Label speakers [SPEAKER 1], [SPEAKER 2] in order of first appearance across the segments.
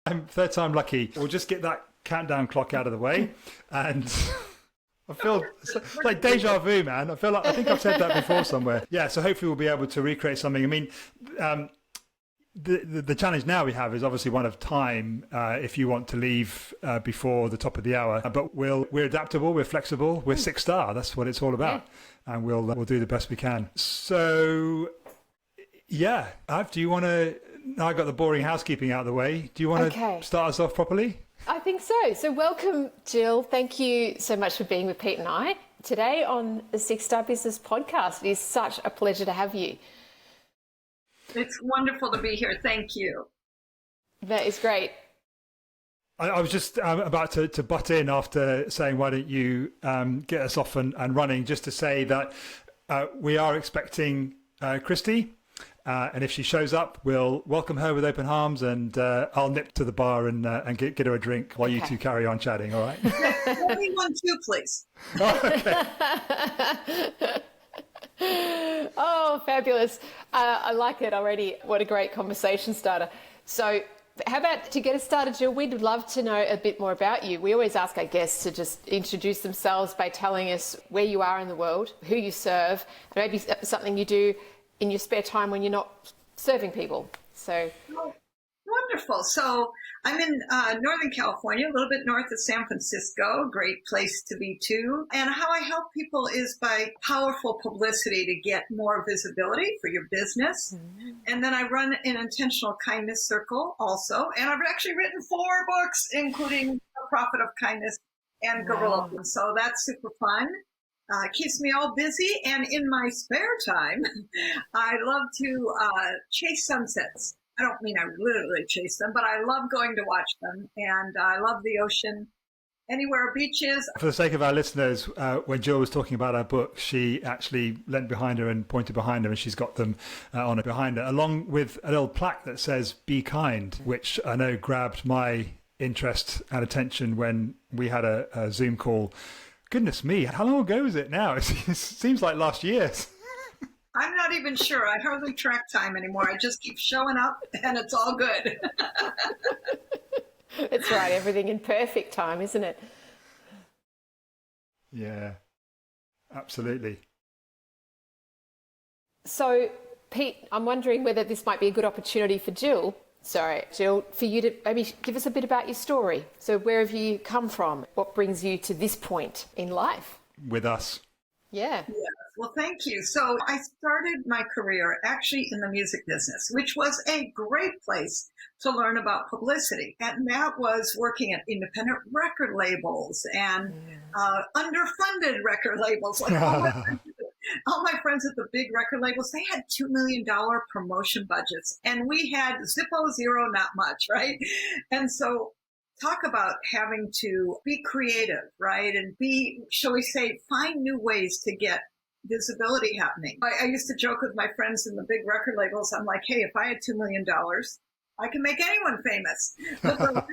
[SPEAKER 1] I'm third time lucky. We'll just get that countdown clock out of the way. And I feel it's like deja vu, man. I think I've said that before somewhere. Yeah, so hopefully we'll be able to recreate something. I mean, the challenge now we have is obviously one of time, if you want to leave before the top of the hour. But we're adaptable, we're flexible, we're 6-star. That's what it's all about. Yeah. And we'll do the best we can. So, yeah, do you want to... Now I got the boring housekeeping out of the way. Do you want to start us off properly?
[SPEAKER 2] I think so. So welcome, Jill. Thank you so much for being with Pete and I today on the 6-Star Business Podcast. It is such a pleasure to have you.
[SPEAKER 3] It's wonderful to be here. Thank you.
[SPEAKER 2] That is great.
[SPEAKER 1] I was just about to butt in after saying, why don't you get us off and running, just to say that we are expecting Christy. And if she shows up, we'll welcome her with open arms, and I'll nip to the bar and get her a drink while you two carry on chatting, all right?
[SPEAKER 3] Only one, too, please.
[SPEAKER 2] Oh, fabulous. I like it already. What a great conversation starter. So how about, to get us started, Jill, we'd love to know a bit more about you. We always ask our guests to just introduce themselves by telling us where you are in the world, who you serve, and maybe something you do in your spare time when you're not serving people. So
[SPEAKER 3] wonderful. So I'm in Northern California, a little bit north of San Francisco, great place to be too. And how I help people is by powerful publicity to get more visibility for your business. Mm-hmm. And then I run an intentional kindness circle also. And I've actually written 4 books, including The Profit of Kindness and Guerrilla. Wow. So that's super fun. Keeps me all busy, and in my spare time, I love to chase sunsets. I don't mean I literally chase them, but I love going to watch them, and I love the ocean. Anywhere a beach is.
[SPEAKER 1] For the sake of our listeners, when Jill was talking about her book, she actually leant behind her and pointed behind her, and she's got them on her behind her, along with a little plaque that says "Be Kind," which I know grabbed my interest and attention when we had a Zoom call. Goodness me, how long ago is it now? It seems like last year.
[SPEAKER 3] I'm not even sure. I hardly track time anymore. I just keep showing up and it's all good.
[SPEAKER 2] That's right. Everything in perfect time, isn't it?
[SPEAKER 1] Yeah, absolutely.
[SPEAKER 2] So, Pete, I'm wondering whether this might be a good opportunity for Jill, for you to maybe give us a bit about your story. So where have you come from? What brings you to this point in life?
[SPEAKER 1] With us.
[SPEAKER 2] Yeah.
[SPEAKER 3] Well, thank you. So I started my career actually in the music business, which was a great place to learn about publicity. And that was working at independent record labels and underfunded record labels. Like all my friends at the big record labels, they had $2 million promotion budgets, and we had Zippo zero, not much, right? And so talk about having to be creative, right? And be, shall we say, find new ways to get visibility happening. I used to joke with my friends in the big record labels. I'm like, hey, if I had $2 million, I can make anyone famous. But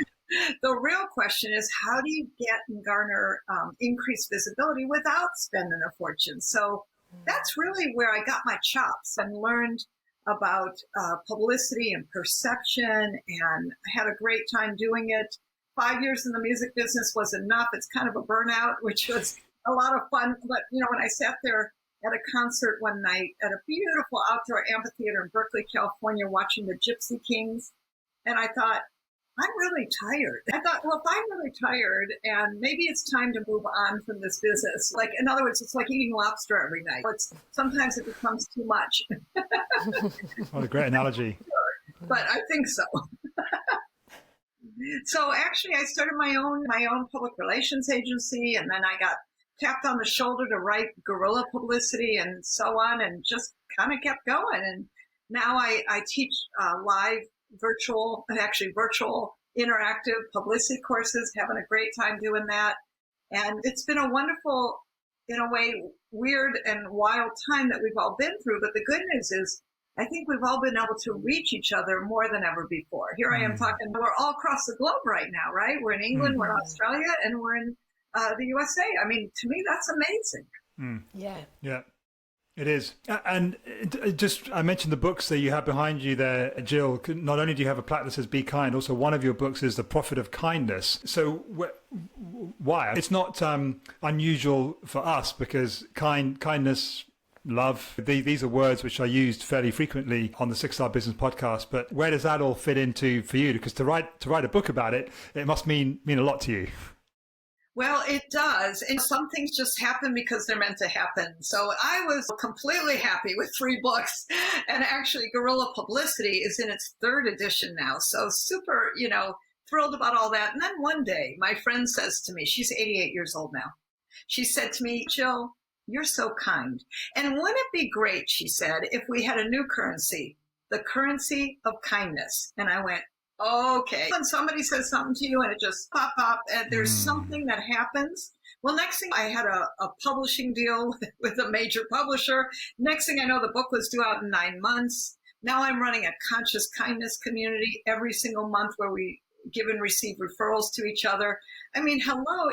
[SPEAKER 3] the real question is, how do you get and garner increased visibility without spending a fortune? So that's really where I got my chops and learned about publicity and perception, and I had a great time doing it. 5 years in the music business was enough. It's kind of a burnout, which was a lot of fun. But, you know, when I sat there at a concert one night at a beautiful outdoor amphitheater in Berkeley, California, watching the Gypsy Kings, and I thought, I'm really tired. I thought, well, if I'm really tired and maybe it's time to move on from this business. Like, in other words, it's like eating lobster every night. Sometimes it becomes too much.
[SPEAKER 1] What a great analogy.
[SPEAKER 3] But I think so. So actually, I started my own public relations agency, and then I got tapped on the shoulder to write Guerrilla Publicity and so on, and just kind of kept going. And now I teach live, virtual interactive publicity courses, having a great time doing that. And it's been a wonderful, in a way, weird and wild time that we've all been through. But the good news is, I think we've all been able to reach each other more than ever before. Here I am talking, we're all across the globe right now, right? We're in England, we're in Australia, and we're in the USA. I mean, to me, that's amazing.
[SPEAKER 2] Yeah.
[SPEAKER 1] Yeah. It is. And just, I mentioned the books that you have behind you there, Jill. Not only do you have a plaque that says Be Kind, also one of your books is The Profit of Kindness. So why? It's not unusual for us because kindness, love, these are words which are used fairly frequently on the Six Star Business podcast. But where does that all fit into for you? Because to write a book about it, it must mean a lot to you.
[SPEAKER 3] Well, it does. And some things just happen because they're meant to happen. So I was completely happy with 3 books. And actually, Guerrilla Publicity is in its 3rd edition now. So super, thrilled about all that. And then one day, my friend says to me, she's 88 years old now. She said to me, Jill, you're so kind. And wouldn't it be great, she said, if we had a new currency, the currency of kindness? And I went, okay. When somebody says something to you and it just pop, and there's something that happens. Well, next thing I had a publishing deal with a major publisher. Next thing I know, the book was due out in 9 months. Now I'm running a conscious kindness community every single month where we give and receive referrals to each other. I mean, hello,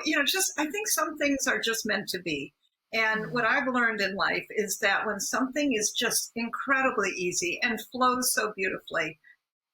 [SPEAKER 3] I think some things are just meant to be. And what I've learned in life is that when something is just incredibly easy and flows so beautifully,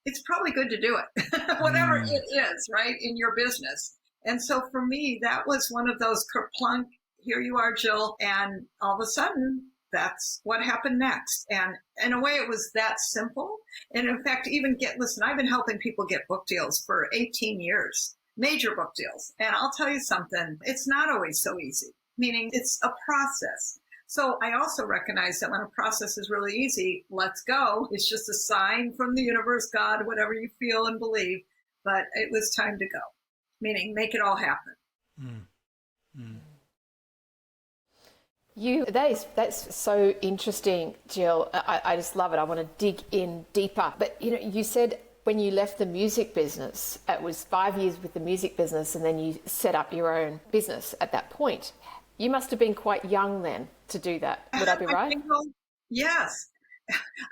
[SPEAKER 3] it's probably good to do it, whatever it is, right, in your business. And so for me, that was one of those kerplunk, here you are, Jill, and all of a sudden, that's what happened next. And in a way, it was that simple. And in fact, listen, I've been helping people get book deals for 18 years, major book deals. And I'll tell you something, it's not always so easy, meaning it's a process. So I also recognize that when a process is really easy, let's go. It's just a sign from the universe, God, whatever you feel and believe. But it was time to go, meaning make it all happen.
[SPEAKER 2] That's so interesting, Jill. I just love it. I want to dig in deeper. But, you said when you left the music business, it was 5 years with the music business, and then you set up your own business at that point. You must have been quite young then to do that. Would I be right?
[SPEAKER 3] Yes.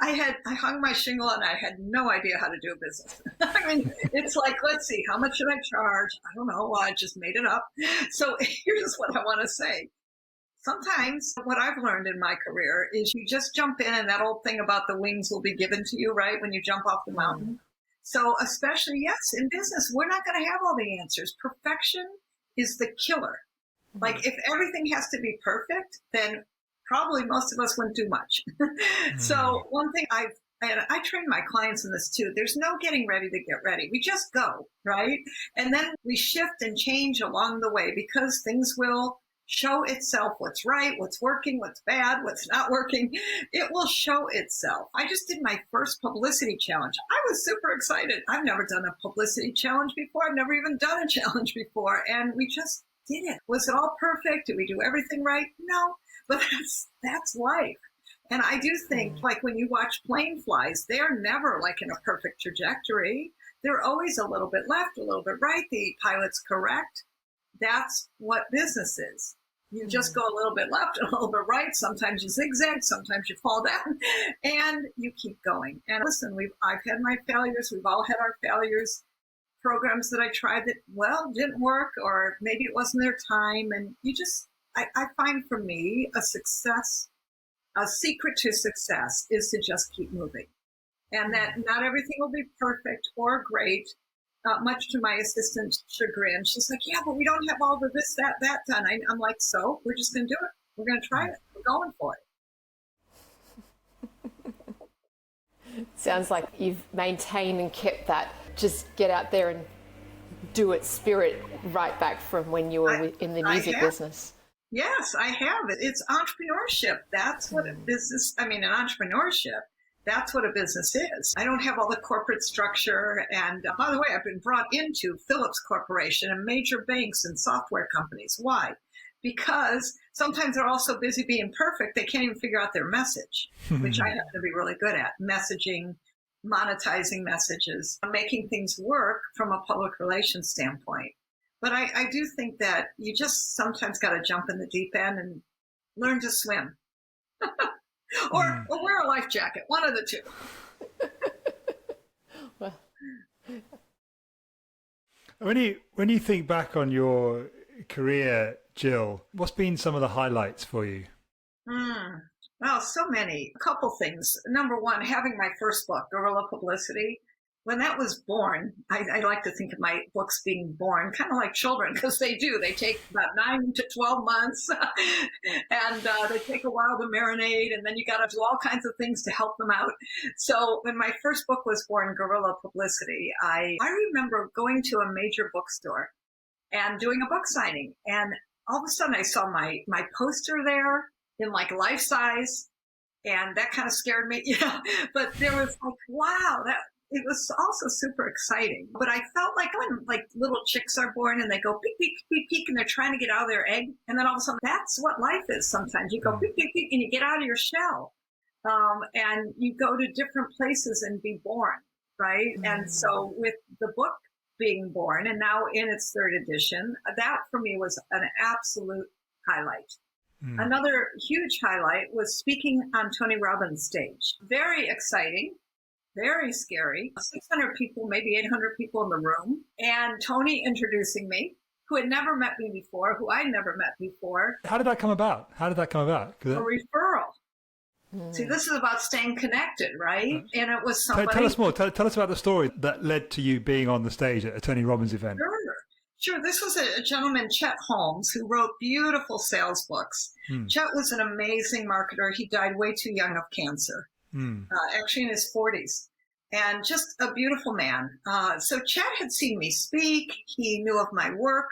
[SPEAKER 3] I hung my shingle and I had no idea how to do a business. I mean, it's like, let's see, how much should I charge? I don't know. Well, I just made it up. So here's what I want to say. Sometimes what I've learned in my career is you just jump in, and that old thing about the wings will be given to you, right, when you jump off the mountain. So especially, yes, in business, we're not going to have all the answers. Perfection is the killer. Like if everything has to be perfect, then probably most of us wouldn't do much. So one thing I train my clients in this too. There's no getting ready to get ready. We just go, right? And then we shift and change along the way because things will show itself what's right, what's working, what's bad, what's not working. It will show itself. I just did my first publicity challenge. I was super excited. I've never done a publicity challenge before. I've never even done a challenge before. And we just did it. Was it all perfect? Did we do everything right? No, but that's life. And I do think, like when you watch plane flies, they're never like in a perfect trajectory. They're always a little bit left, a little bit right. The pilot's correct. That's what business is. You just go a little bit left, a little bit right. Sometimes you zigzag, sometimes you fall down, and you keep going. And listen, I've had my failures. We've all had our failures. Programs that I tried that, didn't work, or maybe it wasn't their time. And I find for me, a secret to success is to just keep moving. And that not everything will be perfect or great, much to my assistant's chagrin. She's like, yeah, but we don't have all the this, that done. I'm like, so we're just going to do it. We're going to try it. We're going for it.
[SPEAKER 2] Sounds like you've maintained and kept that just get out there and do it spirit right back from when you were in the music business.
[SPEAKER 3] Yes, I have it. It's entrepreneurship. That's what in entrepreneurship, that's what a business is. I don't have all the corporate structure. And by the way, I've been brought into Philips Corporation and major banks and software companies. Why? Because sometimes they're all so busy being perfect, they can't even figure out their message, which I happen to be really good at. Messaging, monetizing messages, making things work from a public relations standpoint. But I do think that you just sometimes got to jump in the deep end and learn to swim. or wear a life jacket, one of the two.
[SPEAKER 2] Well.
[SPEAKER 1] When you think back on your career, Jill, what's been some of the highlights for you?
[SPEAKER 3] Well, so many. A couple things. Number one, having my first book, Guerrilla Publicity. When that was born, I like to think of my books being born kind of like children, because they do. They take about 9 to 12 months, and they take a while to marinate, and then you got to do all kinds of things to help them out. So when my first book was born, Guerrilla Publicity, I remember going to a major bookstore and doing a book signing, and all of a sudden I saw my poster there in like life size, and that kind of scared me. Yeah, but there was like, wow, it was also super exciting. But I felt like when like little chicks are born and they go peek, peek, peek, peek, and they're trying to get out of their egg. And then all of a sudden, that's what life is sometimes. You go peek, peek, peek, and you get out of your shell. And you go to different places and be born, right? Mm-hmm. And so with the book being born, and now in its third edition, that for me was an absolute highlight. Mm. Another huge highlight was speaking on Tony Robbin's stage. Very exciting. Very scary. 600 people, maybe 800 people in the room. And Tony introducing me, who had never met me before, who I'd never met before.
[SPEAKER 1] How did that come about?
[SPEAKER 3] A referral. See, this is about staying connected, right? And it was somebody...
[SPEAKER 1] Tell us more. Tell us about the story that led to you being on the stage at a Tony Robbins event.
[SPEAKER 3] Sure. This was a gentleman, Chet Holmes, who wrote beautiful sales books. Chet was an amazing marketer. He died way too young of cancer. Actually in his 40s, and just a beautiful man. So Chet had seen me speak. He knew of my work,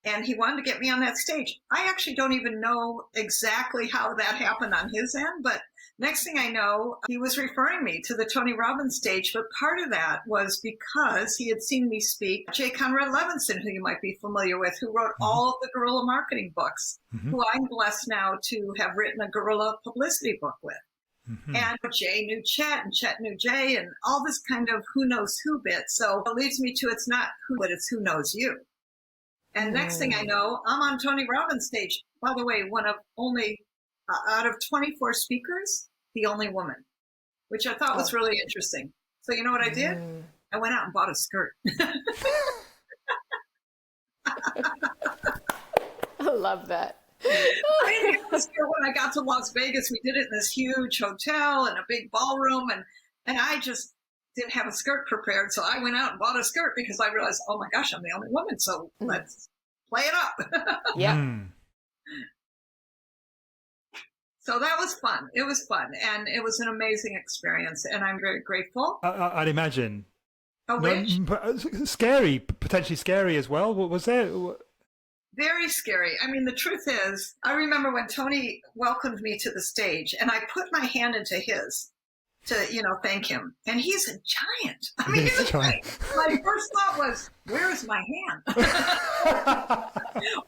[SPEAKER 3] and he wanted to get me on that stage. I actually don't even know exactly how that happened on his end, but next thing I know, he was referring me to the Tony Robbins stage. But part of that was because he had seen me speak. J. Conrad Levinson, who you might be familiar with, who wrote all of the guerrilla marketing books, who I'm blessed now to have written a guerrilla publicity book with. Mm-hmm. And Jay knew Chet, and Chet knew Jay, and all this kind of who knows who bit. So it leads me to it's not who, but it's who knows you. And next thing I know, I'm on Tony Robbins' stage. By the way, one of only, out of 24 speakers, the only woman, which I thought was really interesting. So you know what I did? I went out and bought a skirt.
[SPEAKER 2] I love that.
[SPEAKER 3] I didn't have a skirt when I got to Las Vegas. We did it in this huge hotel and a big ballroom, and I just didn't have a skirt prepared. So I went out and bought a skirt because I realized, oh my gosh, I'm the only woman. So let's play it up.
[SPEAKER 2] Yeah.
[SPEAKER 3] So that was fun. It was fun, and it was an amazing experience, and I'm very grateful.
[SPEAKER 1] I'd imagine.
[SPEAKER 3] Scary,
[SPEAKER 1] potentially scary as well. What was there?
[SPEAKER 3] Very scary. I mean, the truth is, I remember when Tony welcomed me to the stage, and I put my hand into his to, thank him. And he's a giant. I mean, my first thought was, where's my hand?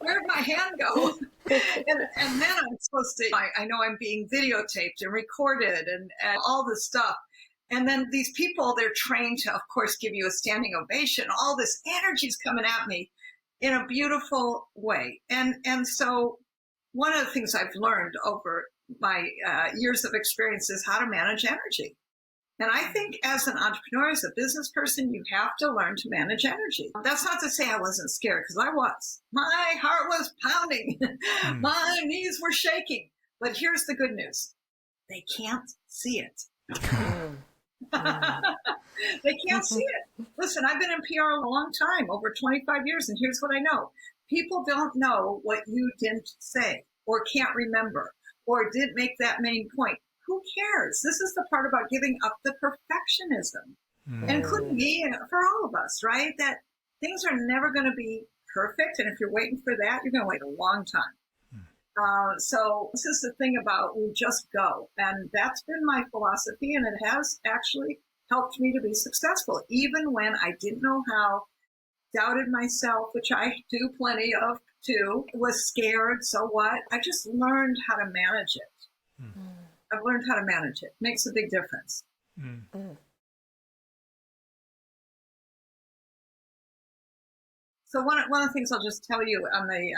[SPEAKER 3] Where'd my hand go? And then I'm supposed to, I know I'm being videotaped and recorded and all this stuff. And then these people, they're trained to, of course, give you a standing ovation. All this energy's coming at me in a beautiful way. And so one of the things I've learned over my years of experience is how to manage energy. And I think as an entrepreneur, as a business person, you have to learn to manage energy. That's not to say I wasn't scared, because I was. My heart was pounding. My knees were shaking. But here's the good news. They can't see it. They can't see it. Listen, I've been in PR a long time, over 25 years, and here's what I know. People don't know what you didn't say or can't remember or didn't make that main point. Who cares? This is the part about giving up the perfectionism, including me and for all of us, right? That things are never going to be perfect, and if you're waiting for that, you're going to wait a long time. So this is the thing about we just go. And that's been my philosophy, and it has actually helped me to be successful. Even when I didn't know how, doubted myself, which I do plenty of too, was scared, so what? I just learned how to manage it. I've learned how to manage it. Makes a big difference. So one of the things I'll just tell you on the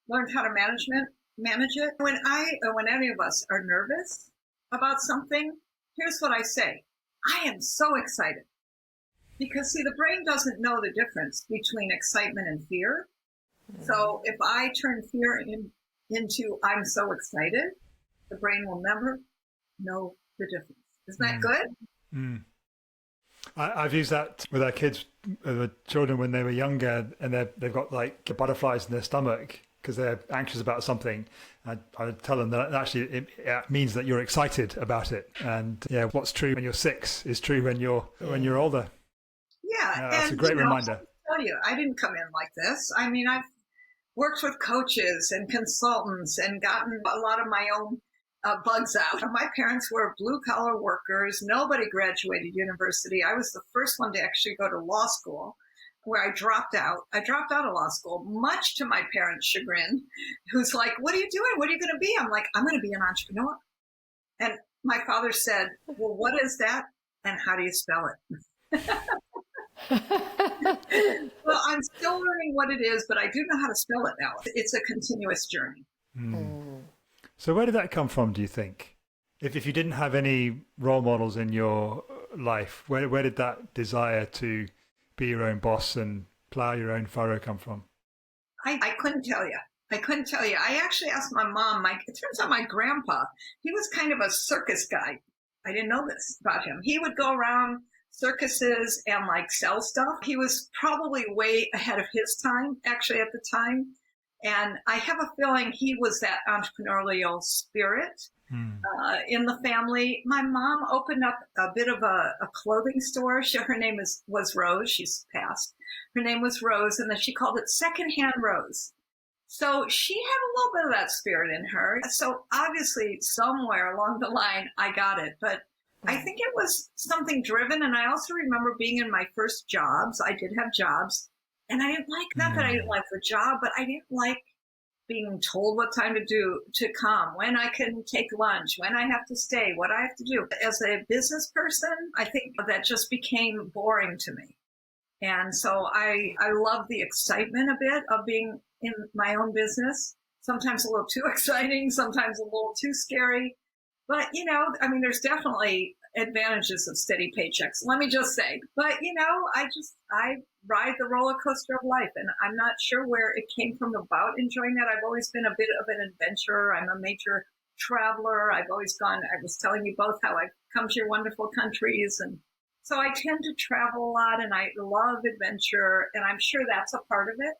[SPEAKER 3] learned how to manage it. When any of us are nervous about something, here's what I say. I am so excited. Because see, the brain doesn't know the difference between excitement and fear. So if I turn fear into I'm so excited, the brain will never know the difference. Isn't that good?
[SPEAKER 1] Mm. I've used that with our kids, the children when they were younger, and they've got like butterflies in their stomach because they're anxious about something. I would tell them that actually it means that you're excited about it, and yeah, what's true when you're 6 is true when you're older.
[SPEAKER 3] Yeah,
[SPEAKER 1] that's a great reminder.
[SPEAKER 3] I'll tell you, I didn't come in like this. I mean, I've worked with coaches and consultants and gotten a lot of my own bugs out. My parents were blue-collar workers. Nobody graduated university. I was the first one to actually go to law school, where I dropped out. I dropped out of law school, much to my parents' chagrin, who's like, what are you doing? What are you going to be? I'm like, I'm going to be an entrepreneur. And my father said, well, what is that? And how do you spell it? Well, I'm still learning what it is, but I do know how to spell it now. It's a continuous journey.
[SPEAKER 1] Mm. So where did that come from, do you think? If you didn't have any role models in your life, where did that desire to be your own boss and plow your own furrow come from?
[SPEAKER 3] I couldn't tell you. I actually asked my mom. It turns out my grandpa, he was kind of a circus guy. I didn't know this about him. He would go around circuses and like sell stuff. He was probably way ahead of his time, actually, at the time. And I have a feeling he was that entrepreneurial spirit in the family. My mom opened up a bit of a clothing store. Her name was Rose. She's passed. Her name was Rose, and then she called it Secondhand Rose. So she had a little bit of that spirit in her. So obviously somewhere along the line, I got it. But I think it was something driven. And I also remember being in my first jobs. I did have jobs. And I didn't like, not that I didn't like the job, but I didn't like being told what time to come, when I can take lunch, when I have to stay, what I have to do. As a business person, I think that just became boring to me. And so I love the excitement a bit of being in my own business. Sometimes a little too exciting, sometimes a little too scary. But, there's definitely advantages of steady paychecks, let me just say. But, I ride the roller coaster of life, and I'm not sure where it came from about enjoying that. I've always been a bit of an adventurer. I'm a major traveler. I've always gone, I was telling you both how I've come to your wonderful countries. And so I tend to travel a lot, and I love adventure, and I'm sure that's a part of it.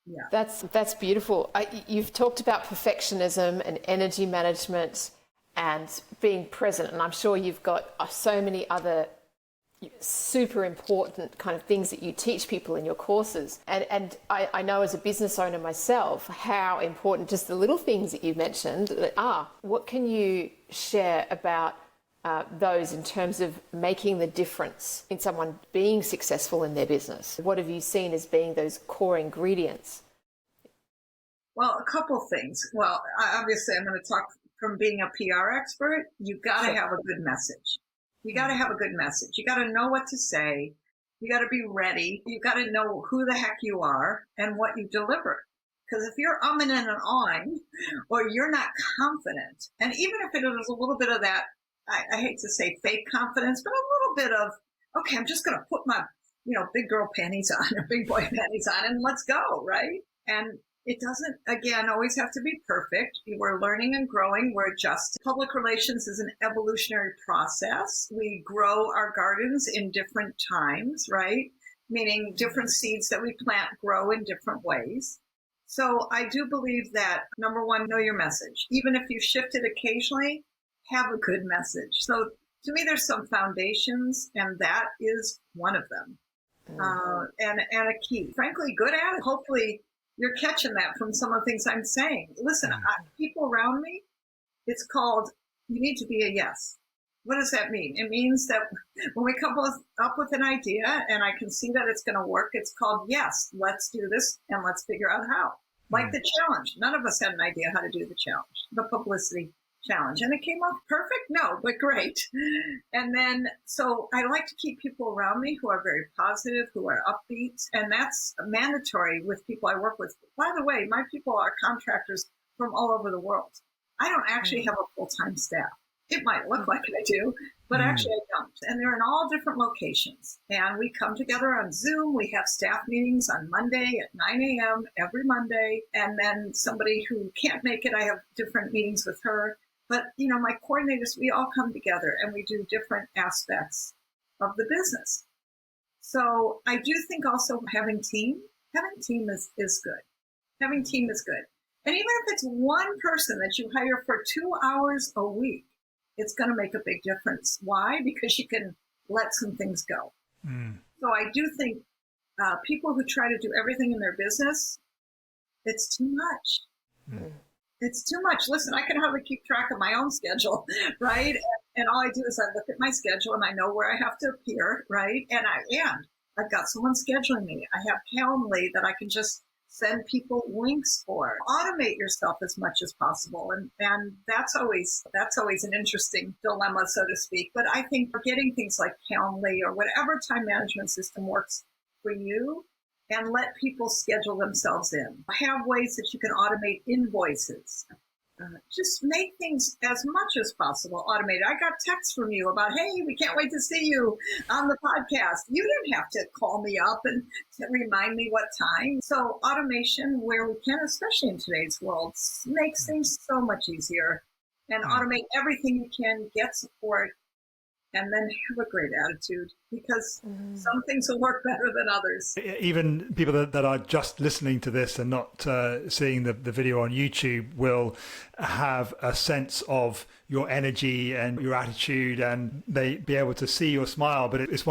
[SPEAKER 2] Yeah. That's beautiful. You've talked about perfectionism and energy management and being present, and I'm sure you've got so many other super important kind of things that you teach people in your courses. And I know as a business owner myself how important just the little things that you mentioned are. What can you share about those in terms of making the difference in someone being successful in their business? What have you seen as being those core ingredients?
[SPEAKER 3] Well, a couple things. Well, obviously I'm going to talk from being a PR expert. You've got to have a good message. You got to have a good message. You got to know what to say. You got to be ready. You got to know who the heck you are and what you deliver. Because if you're umming and ahhing, or you're not confident, and even if it is a little bit of that, I hate to say fake confidence, but a little bit of, okay, I'm just going to put my, big girl panties on or big boy panties on and let's go, right? And it doesn't, again, always have to be perfect. We're learning and growing. We're adjusting. Public relations is an evolutionary process. We grow our gardens in different times, right? Meaning different seeds that we plant grow in different ways. So I do believe that, number one, know your message. Even if you shift it occasionally, have a good message. So to me, there's some foundations, and that is one of them. And a key. Frankly, good at it. Hopefully, you're catching that from some of the things I'm saying. Listen, people around me, it's called, you need to be a yes. What does that mean? It means that when we come up with an idea and I can see that it's going to work, it's called yes, let's do this and let's figure out how. Like the challenge. None of us had an idea how to do the challenge, the publicity challenge. And it came off perfect? No, but great. And then, so I like to keep people around me who are very positive, who are upbeat. And that's mandatory with people I work with. By the way, my people are contractors from all over the world. I don't actually have a full-time staff. It might look like I do, But actually I don't. And they're in all different locations. And we come together on Zoom. We have staff meetings on Monday at 9 a.m. every Monday. And then somebody who can't make it, I have different meetings with her. But, my coordinators, we all come together and we do different aspects of the business. So I do think also having team is good. Having team is good. And even if it's one person that you hire for 2 hours a week, it's going to make a big difference. Why? Because you can let some things go. So I do think people who try to do everything in their business, it's too much. It's too much. Listen, I can hardly keep track of my own schedule, right? And all I do is I look at my schedule and I know where I have to appear, right? And I've got someone scheduling me. I have Calendly that I can just send people links for. Automate yourself as much as possible. And that's always an interesting dilemma, so to speak. But I think getting things like Calendly or whatever time management system works for you, and let people schedule themselves in. Have ways that you can automate invoices. Just make things as much as possible automated. I got texts from you about, hey, we can't wait to see you on the podcast. You didn't have to call me up and to remind me what time. So automation where we can, especially in today's world, makes things so much easier. And automate everything you can, get support, and then have a great attitude, because some things will work better than others.
[SPEAKER 1] Even people that are just listening to this and not seeing the video on YouTube will have a sense of your energy and your attitude, and they be able to see your smile. But it's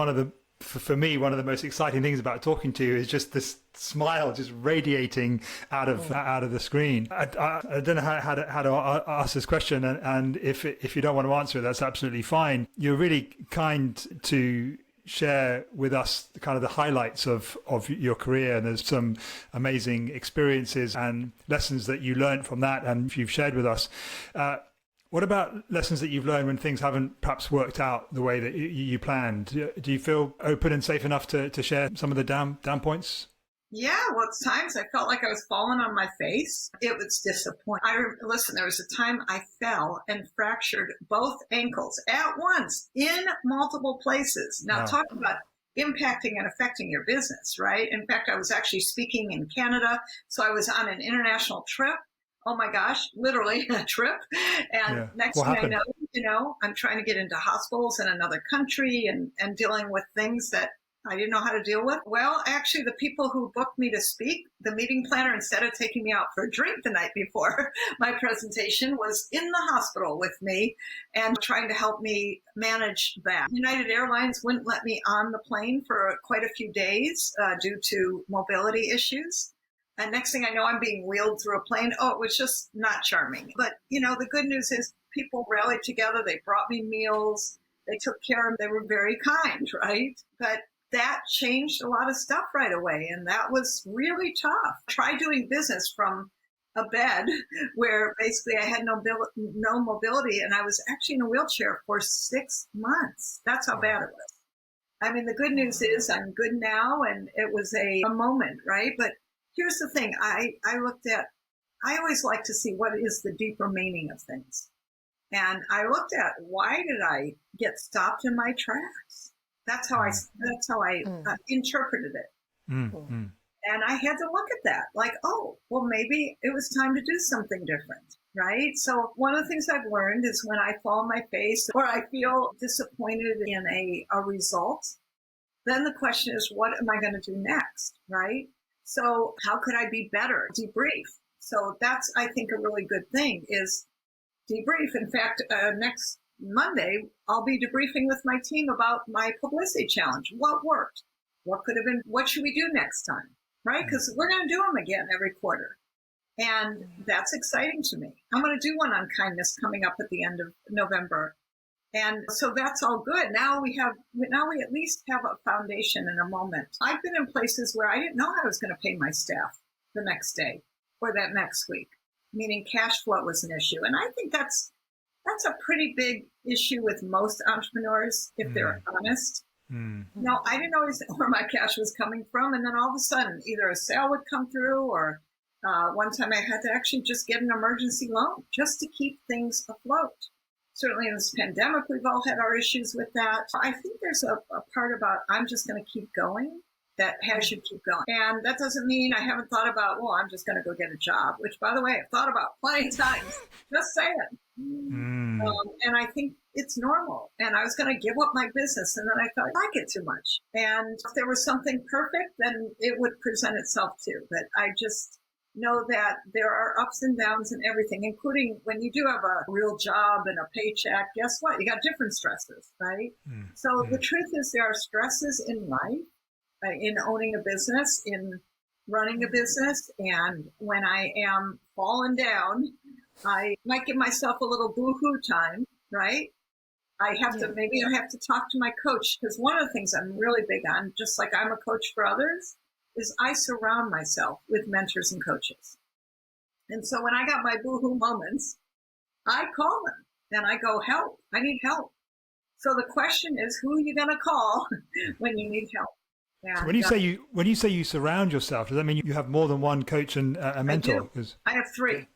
[SPEAKER 1] for me, one of the most exciting things about talking to you is just this smile just radiating out of the screen. I don't know how to ask this question, and if you don't want to answer it, that's absolutely fine. You're really kind to share with us kind of the highlights of your career, and there's some amazing experiences and lessons that you learned from that, and you've shared with us. What about lessons that you've learned when things haven't perhaps worked out the way that you planned? Do you feel open and safe enough to share some of the down points?
[SPEAKER 3] Yeah, well, it's times I felt like I was falling on my face. It was disappointing. Listen, there was a time I fell and fractured both ankles at once in multiple places. Now, talk about impacting and affecting your business, right? In fact, I was actually speaking in Canada, so I was on an international trip. Oh my gosh, literally a trip. And next thing I know, I'm trying to get into hospitals in another country and dealing with things that I didn't know how to deal with. Well, actually, the people who booked me to speak, the meeting planner, instead of taking me out for a drink the night before my presentation, was in the hospital with me and trying to help me manage that. United Airlines wouldn't let me on the plane for quite a few days due to mobility issues. And next thing I know, I'm being wheeled through a plane. Oh, it was just not charming. But, the good news is people rallied together. They brought me meals. They took care of me. They were very kind, right? But that changed a lot of stuff right away. And that was really tough. Try doing business from a bed where basically I had no mobility. And I was actually in a wheelchair for 6 months. That's how bad it was. I mean, the good news is I'm good now. And it was a moment, right? But here's the thing. I always like to see what is the deeper meaning of things. And I looked at, why did I get stopped in my tracks? That's how I interpreted it. And I had to look at that like, oh, well, maybe it was time to do something different, right? So one of the things I've learned is when I fall on my face or I feel disappointed in a result, then the question is, what am I going to do next, right? So how could I be better? Debrief. So that's, I think, a really good thing is debrief. In fact, next Monday, I'll be debriefing with my team about my publicity challenge. What worked? What could have been? What should we do next time? Right? Because we're going to do them again every quarter. And that's exciting to me. I'm going to do one on kindness coming up at the end of November. And so that's all good. Now we at least have a foundation and a moment. I've been in places where I didn't know how I was going to pay my staff the next day or that next week, meaning cash flow was an issue. And I think that's a pretty big issue with most entrepreneurs, if they're honest. No, I didn't always know where my cash was coming from. And then all of a sudden, either a sale would come through or one time I had to actually just get an emergency loan just to keep things afloat. certainly in this pandemic, we've all had our issues with that. I think there's a part about I'm just going to keep going that has you keep going. And that doesn't mean I haven't thought about, well, I'm just going to go get a job, which, by the way, I've thought about plenty of times. Just saying. And I think it's normal. And I was going to give up my business. And then I thought, I like it too much. And if there was something perfect, then it would present itself too. But I just know that there are ups and downs in everything, including when you do have a real job and a paycheck, guess what? You got different stresses, right? So the truth is there are stresses in life, in owning a business, in running a business. And when I am falling down, I might give myself a little boo-hoo time, right? Maybe I have to talk to my coach, because one of the things I'm really big on, just like I'm a coach for others, is I surround myself with mentors and coaches. And so when I got my boo-hoo moments, I call them and I go, help, I need help. So the question is, who are you going to call when you need help?
[SPEAKER 1] So when you say you surround yourself, does that mean you have more than one coach and a mentor?
[SPEAKER 3] I have 3.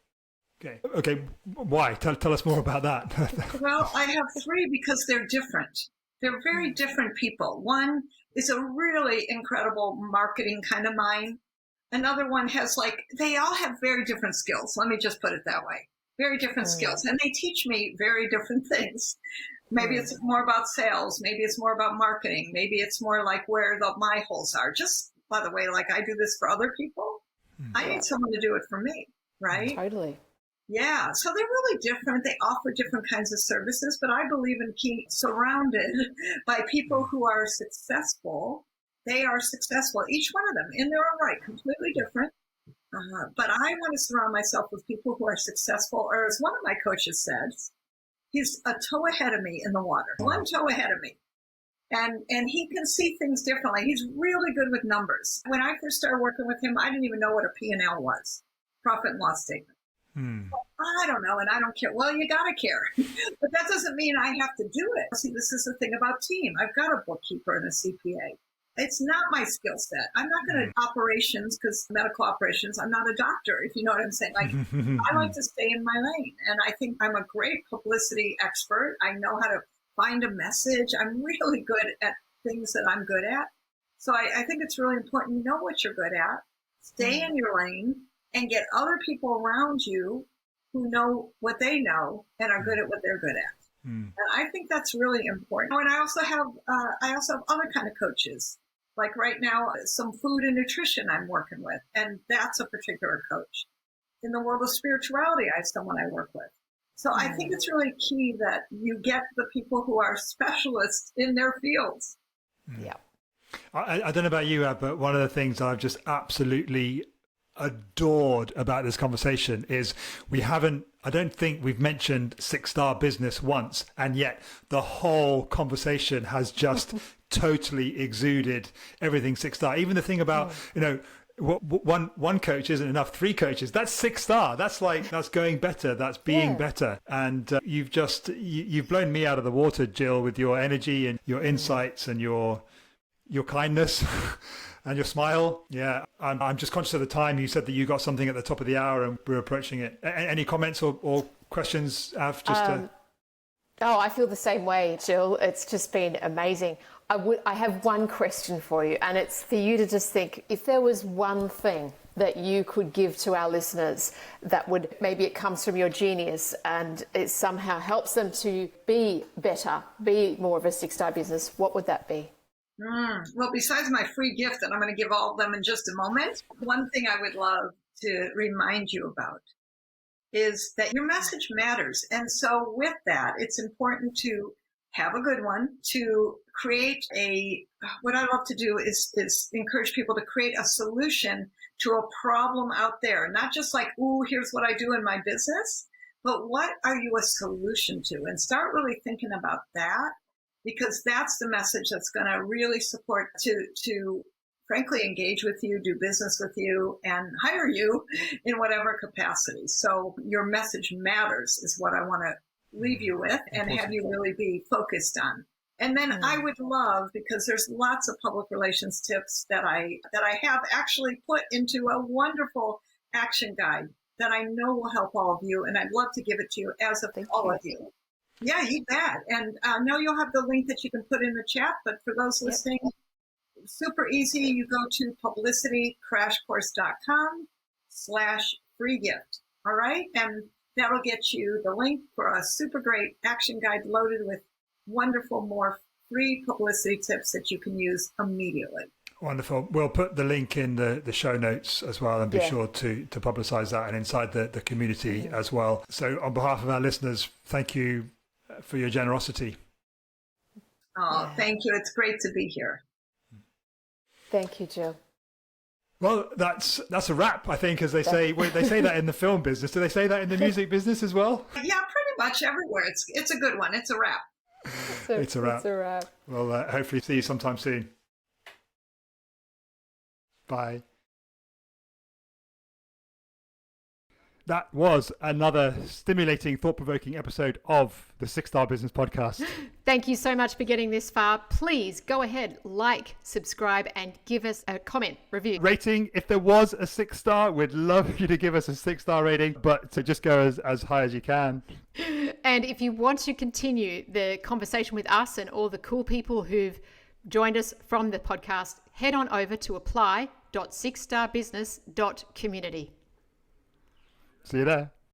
[SPEAKER 1] Okay. Why? Tell us more about that.
[SPEAKER 3] Well, I have 3 because they're different. They're very different people. One is a really incredible marketing kind of mind. Another one has they all have very different skills. Let me just put it that way. Very different skills. And they teach me very different things. Maybe it's more about sales. Maybe it's more about marketing. Maybe it's more like where my holes are. Just, by the way, like I do this for other people. I need someone to do it for me, right?
[SPEAKER 2] Totally.
[SPEAKER 3] Yeah. So they're really different. They offer different kinds of services, but I believe in being surrounded by people who are successful. They are successful, each one of them in their own right, completely different. But I want to surround myself with people who are successful, or as one of my coaches says, he's a toe ahead of me in the water, one toe ahead of me. And he can see things differently. He's really good with numbers. When I first started working with him, I didn't even know what a P&L was, profit and loss statement. I don't know, and I don't care. Well, you got to care. But that doesn't mean I have to do it. See, this is the thing about team. I've got a bookkeeper and a CPA. It's not my skill set. I'm not going to operations, because medical operations, I'm not a doctor, if you know what I'm saying. I like to stay in my lane. And I think I'm a great publicity expert. I know how to find a message. I'm really good at things that I'm good at. So I think it's really important you know what you're good at, stay in your lane, and get other people around you who know what they know and are good at what they're good at. And I think that's really important. And I also have other kind of coaches. Like right now, some food and nutrition I'm working with, and that's a particular coach. In the world of spirituality, I have someone I work with. So I think it's really key that you get the people who are specialists in their fields.
[SPEAKER 2] Yeah.
[SPEAKER 1] I don't know about you, but one of the things I've just absolutely adored about this conversation is I don't think we've mentioned 6-star business once, and yet the whole conversation has just totally exuded everything 6-star. Even the thing about, one coach isn't enough, 3 coaches, that's 6-star. That's going better, that's being better. And you've blown me out of the water, Jill, with your energy and your insights and your kindness. And your smile. Yeah, I'm just conscious of the time. You said that you got something at the top of the hour and we're approaching it. Any comments or questions, Av?
[SPEAKER 2] I feel the same way, Jill. It's just been amazing. I have one question for you, and it's for you to just think, if there was one thing that you could give to our listeners that would, maybe it comes from your genius and it somehow helps them to be better, be more of a 6-star business, what would that be?
[SPEAKER 3] Well, besides my free gift that I'm going to give all of them in just a moment, one thing I would love to remind you about is that your message matters. And so with that, it's important to have a good one, to create what I love to do is encourage people to create a solution to a problem out there. Not just like, ooh, here's what I do in my business, but what are you a solution to? And start really thinking about that. Because that's the message that's going to really support to frankly engage with you, do business with you, and hire you in whatever capacity. So your message matters is what I want to leave you with and have you really be focused on. And then I would love, because there's lots of public relations tips that I have actually put into a wonderful action guide that I know will help all of you, and I'd love to give it to you as of all of you. Yeah, you bet. And I know you'll have the link that you can put in the chat, but for those listening, super easy. You go to publicitycrashcourse.com/free gift. All right. And that'll get you the link for a super great action guide loaded with wonderful, more free publicity tips that you can use immediately.
[SPEAKER 1] Wonderful. We'll put the link in the show notes as well, and be sure to publicize that and inside the community as well. So on behalf of our listeners, thank you for your generosity.
[SPEAKER 3] Oh, thank you. It's great to be here.
[SPEAKER 2] Thank you, Jill.
[SPEAKER 1] Well, that's a wrap, I think, as they say. They say that in the film business. Do they say that in the music business as well?
[SPEAKER 3] Yeah, pretty much everywhere. It's a good one. It's a wrap.
[SPEAKER 1] It's a wrap.
[SPEAKER 2] It's a wrap.
[SPEAKER 1] Well, hopefully see you sometime soon. Bye. That was another stimulating, thought-provoking episode of the 6-Star Business Podcast.
[SPEAKER 2] Thank you so much for getting this far. Please go ahead, like, subscribe, and give us a comment, review.
[SPEAKER 1] Rating, if there was a 6-star, we'd love you to give us a 6-star rating, but to just go as high as you can.
[SPEAKER 2] And if you want to continue the conversation with us and all the cool people who've joined us from the podcast, head on over to apply.6starbusiness.community.
[SPEAKER 1] See you there.